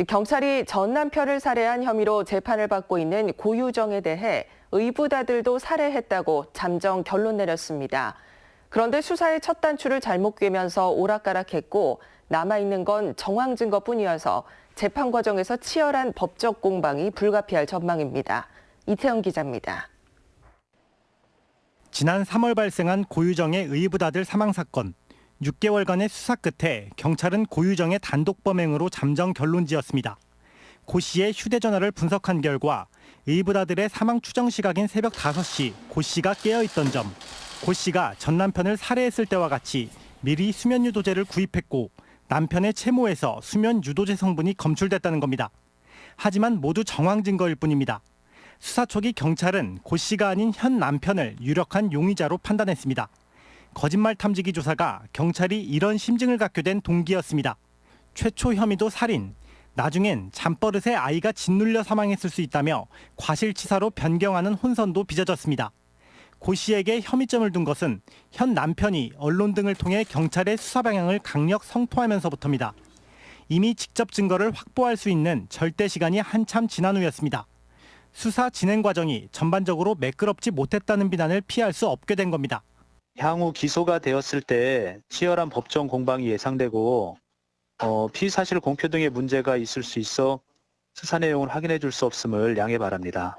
경찰이 전 남편을 살해한 혐의로 재판을 받고 있는 고유정에 대해 의부다들도 살해했다고 잠정 결론 내렸습니다. 그런데 수사의 첫 단추를 잘못 꿰면서 오락가락했고 남아있는 건 정황 증거뿐이어서 재판 과정에서 치열한 법적 공방이 불가피할 전망입니다. 이태영 기자입니다. 지난 3월 발생한 고유정의 의붓아들 사망 사건. 6개월간의 수사 끝에 경찰은 고유정의 단독 범행으로 잠정 결론지었습니다. 고 씨의 휴대전화를 분석한 결과 의붓아들의 사망 추정 시각인 새벽 5시 고 씨가 깨어있던 점, 고 씨가 전 남편을 살해했을 때와 같이 미리 수면 유도제를 구입했고 남편의 채모에서 수면 유도제 성분이 검출됐다는 겁니다. 하지만 모두 정황 증거일 뿐입니다. 수사 초기 경찰은 고 씨가 아닌 현 남편을 유력한 용의자로 판단했습니다. 거짓말 탐지기 조사가 경찰이 이런 심증을 갖게 된 동기였습니다. 최초 혐의도 살인, 나중엔 잠버릇에 아이가 짓눌려 사망했을 수 있다며 과실치사로 변경하는 혼선도 빚어졌습니다. 고 씨에게 혐의점을 둔 것은 현 남편이 언론 등을 통해 경찰의 수사 방향을 강력 성토하면서부터입니다. 이미 직접 증거를 확보할 수 있는 절대 시간이 한참 지난 후였습니다. 수사 진행 과정이 전반적으로 매끄럽지 못했다는 비난을 피할 수 없게 된 겁니다. 향후 기소가 되었을 때 치열한 법정 공방이 예상되고 피의사실 공표 등의 문제가 있을 수 있어 수사 내용을 확인해 줄 수 없음을 양해 바랍니다.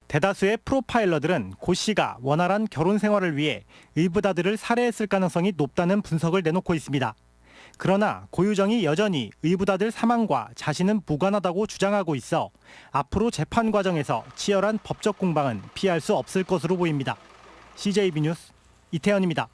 대다수의 프로파일러들은 고 씨가 원활한 결혼 생활을 위해 의붓아들을 살해했을 가능성이 높다는 분석을 내놓고 있습니다. 그러나 고유정이 여전히 의붓아들 사망과 자신은 무관하다고 주장하고 있어 앞으로 재판 과정에서 치열한 법적 공방은 피할 수 없을 것으로 보입니다. CJB 뉴스 이태현입니다.